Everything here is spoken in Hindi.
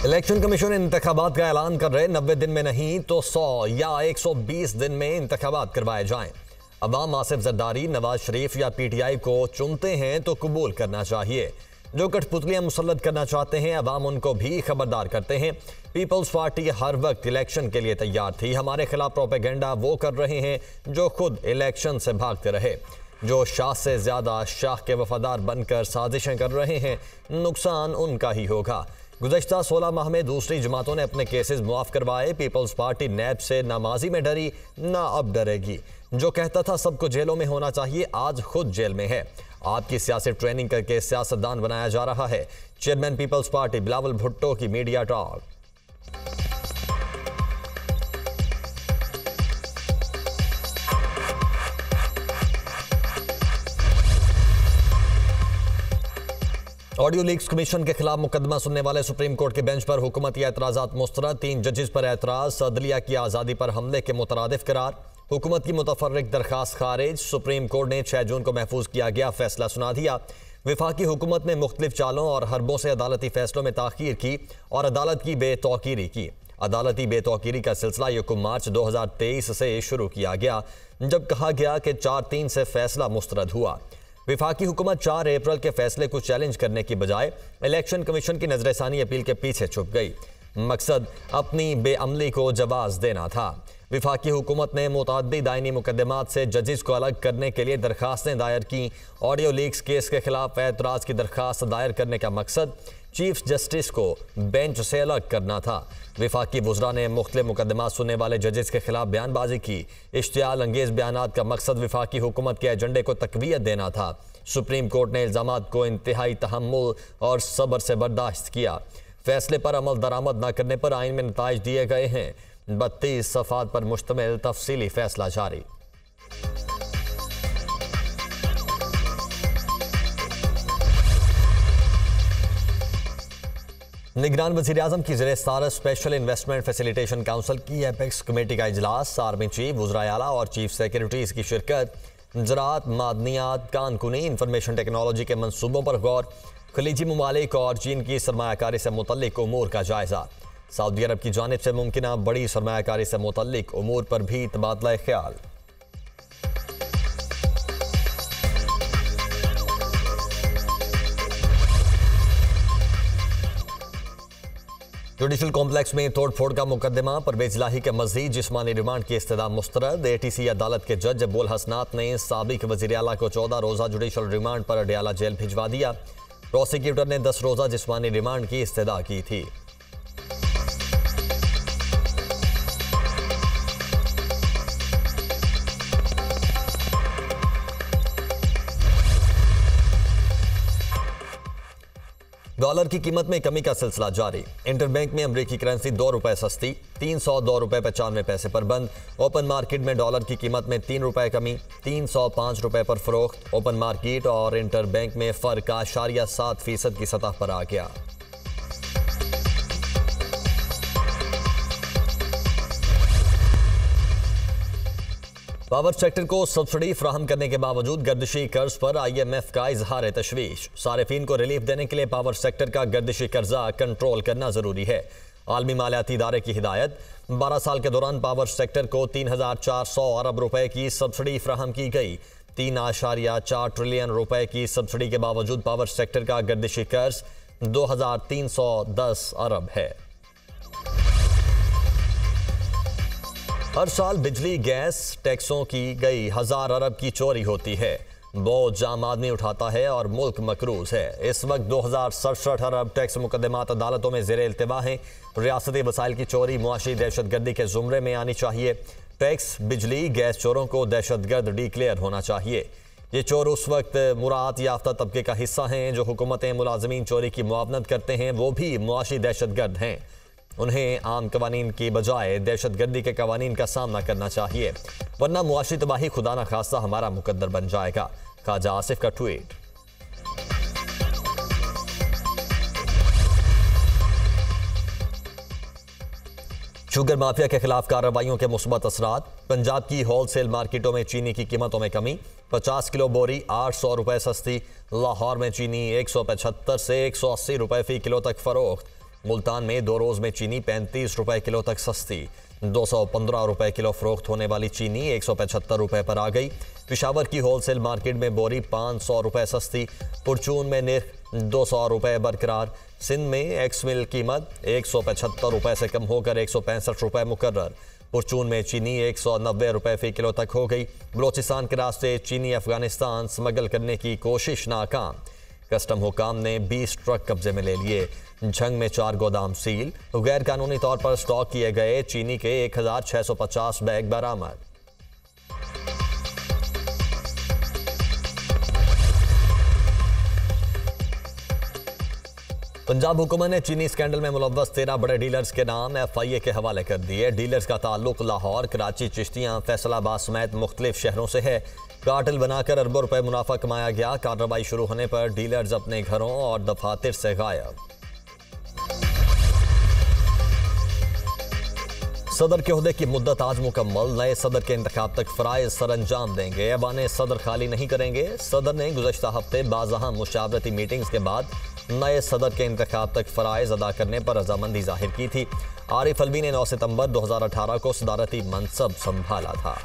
इलेक्शन कमीशन इंतखाबात का ऐलान कर रहे 90 दिन में नहीं तो 100 या 120 दिन में इंतखाबात करवाए जाएं। अवाम आसिफ जरदारी, नवाज शरीफ या पीटीआई को चुनते हैं तो कबूल करना चाहिए। जो कठपुतलियां मुसल्लत करना चाहते हैं अवाम उनको भी खबरदार करते हैं। पीपल्स पार्टी हर वक्त इलेक्शन के लिए तैयार थी। हमारे खिलाफ प्रोपेगेंडा वो कर रहे हैं जो खुद इलेक्शन से भागते रहे, जो शाह से ज्यादा शाह के वफादार बनकर साजिशें कर रहे हैं। नुकसान उनका ही होगा। गुज़श्ता 16 माह में दूसरी जमातों ने अपने केसेस मुआफ करवाए। पीपल्स पार्टी नैब से ना माजी में डरी ना अब डरेगी। जो कहता था सबको जेलों में होना चाहिए आज खुद जेल में है। आपकी सियासी ट्रेनिंग करके सियासतदान बनाया जा रहा है। चेयरमैन पीपल्स पार्टी बिलावल भुट्टो की media talk. Audio leaks commission के खिलाफ मुकदमा सुनने वाले सुप्रीम कोर्ट के बेंच पर हुकूमती एतराज़ात मुस्तरद। 3 जजेस पर एतराज़। अदलिया की आज़ादी पर हमले के मुतरादिफ करार। हुकूमत की मुतफर्रिक दरखास्त खारिज। सुप्रीम कोर्ट ने 6 जून को महफूज किया गया फैसला सुना दिया। विफाकी हुकूमत ने मुख्तलिफ चालों और हरबों से अदालती फैसलों में ताख़ीर की और अदालत की बेतौकीरी की। अदालती बेतौकीरी का सिलसिला 1 मार्च 2023 से शुरू किया गया, जब कहा गया कि 4/3 से फैसला मुस्तरद हुआ। विफाकी हुकूमत 4 अप्रैल के फैसले को चैलेंज करने की बजाय इलेक्शन कमीशन की नजरसानी अपील के पीछे छुप गई। मकसद अपनी बेअमली को जवाब देना था। विफाकी हुकूमत ने मुतअद्दिद दायनी मुकदमात से जजेस को अलग करने के लिए दरखास्तें दायर की। ऑडियो लीक्स केस के खिलाफ एतराज़ की दरखास्त दायर करने का मकसद चीफ जस्टिस को बेंच से अलग करना था। विफाकी वुज़रा ने मुख्तलिफ मुकदमात सुनने वाले जजेस के खिलाफ बयानबाजी की। इश्तियाल अंगेज बयानात का मकसद विफाकी हुकूमत के एजेंडे को तकवीयत देना था। सुप्रीम कोर्ट ने इल्ज़ामात को इंतहाई तहम्मुल और सब्र से बर्दाश्त किया। फैसले पर अमल दरामद न करने पर आइन में नताइज दिए गए हैं। 32 सफ़ात पर मुश्तमिल तफसीली फैसला जारी। निगरान वज़ीर-ए-आज़म की ज़ेर-ए-सदारत स्पेशल इन्वेस्टमेंट फैसिलिटेशन काउंसिल की एपेक्स कमेटी का इजलास। आर्मी चीफ, वज़राए आला और चीफ सेक्रेटरीज की शिरकत। ज़राअत, मादनियात, कानूनी, इंफॉर्मेशन टेक्नोलॉजी के मंसूबों पर गौर। खलीजी ममालिक और चीन की सरमायाकारी से मुतल्लिक उमूर का जायजा। सऊदी अरब की जानिब से मुमकिन बड़ी सरमायाकारी से मुतल्लिक उमूर पर भी तबादला ख्याल। जुडिशल कॉम्प्लेक्स में तोड़फोड़ का मुकदमा। परवेज इलाही के मजीद जिस्मानी रिमांड की इस्तदा मुस्तरद। ATC अदालत के जज अब्बुल हसनात ने साबिक वज़ीर आला को 14 रोज़ा जुडिशल रिमांड पर अडयाला जेल भिजवा दिया। प्रोसिक्यूटर ने 10 रोज़ा जिस्मानी रिमांड की इस्तदा की थी। डॉलर की कीमत में कमी का सिलसिला जारी। इंटरबैंक में अमरीकी करेंसी 2 रुपए सस्ती, 302 रुपए 95 पैसे पर बंद। ओपन मार्केट में डॉलर की कीमत में 3 रुपए कमी, 305 रुपए पर फरोख्त। ओपन मार्केट और इंटरबैंक में फर्क 0.7% की सतह पर आ गया। पावर सेक्टर को सब्सिडी फ्राहम करने के बावजूद गर्दिशी कर्ज पर IMF का इजहार तशवीश। सारिफीन को रिलीफ देने के लिए पावर सेक्टर का गर्दिशी कर्जा कंट्रोल करना जरूरी है। आलमी मालियाती इदारे की हिदायत। 12 साल के दौरान पावर सेक्टर को 3,400 अरब रुपए की सब्सिडी फ्राहम की गई। 3.4 ट्रिलियन रुपए की सब्सिडी के बावजूद पावर सेक्टर का गर्दिशी कर्ज 2,310 अरब है। हर साल बिजली गैस टैक्सों की गई 1000 अरब की चोरी होती है। बोझ आम आदमी उठाता है और मुल्क मकरूज है। इस वक्त 2067 अरब टैक्स मुकदमात अदालतों में ज़ेर इल्तिवा हैं। रियासती वसाइल की चोरी मुआशी दहशतगर्दी के जुमरे में आनी चाहिए। टैक्स, बिजली, गैस चोरों को दहशतगर्द डिक्लेयर होना चाहिए। ये चोर उस वक्त मुराद याफ्ता तबके का हिस्सा हैं जो हुकूमतें मुलाजमीन चोरी की मुआवनत करते हैं। वो भी मुआशी दहशतगर्द हैं। उन्हें आम कवानीन की बजाय दहशतगर्दी के कवानीन का सामना करना चाहिए, वरना मुआशी तबाही खुदा न खास्ता हमारा मुकद्दर बन जाएगा। ख्वाजा आसिफ का ट्वीट। शुगर माफिया के खिलाफ कार्रवाइयों के मुस्बत असरात। पंजाब की होलसेल मार्केटों में चीनी की कीमतों में कमी। 50 किलो बोरी 800 रुपए सस्ती। लाहौर में चीनी 175 से 180 रुपए फी किलो तक फरोख्त। मुल्तान में 2 रोज में चीनी 35 रुपए किलो तक सस्ती, 215 रुपए किलो फरोख्त होने वाली चीनी 175 रुपए पर आ गई। पिशावर की होलसेल मार्केट में बोरी 500 रुपए सस्ती, पुरचून में निर्ख 200 रुपए बरकरार। सिंध में एक्स मिल कीमत 175 रुपए से कम होकर 165 रुपए मुकर्रर। पुरचून में चीनी 190 रुपए फी किलो तक हो गई। बलोचिस्तान के रास्ते चीनी अफगानिस्तान स्मगल करने की कोशिश नाकाम, कस्टम हुकाम ने 20 ट्रक कब्जे में ले लिए। झंग में 4 गोदाम सील, गैर कानूनी तौर पर स्टॉक किए गए चीनी के 1650 बैग बरामद। पंजाब हुकूमत ने चीनी स्कैंडल में मुलव्वस 13 बड़े डीलर्स के नाम FIA के हवाले कर दिए। डीलर्स का ताल्लुक लाहौर, कराची, चिश्तियां, फैसलाबाद समेत मुख्तलिफ शहरों से है। कार्टेल बनाकर अरबों रुपए मुनाफा कमाया गया। कार्रवाई शुरू होने पर डीलर्स अपने घरों और दफातर से गायब। सदर के ओहदे की मुद्दत आज मुकम्मल, नए सदर के इंतखाब तक फराइज सर अंजाम देंगे। ऐवान सदर खाली नहीं करेंगे। सदर ने गुज़श्ता हफ्ते बाज़अहम मुशावरती मीटिंग्स के बाद नए सदर के इंतखाब तक फराइज अदा करने पर रजामंदी जाहिर की थी। आरिफ अलवी ने 9 सितंबर 2018 को सदारती मनसब संभाला था।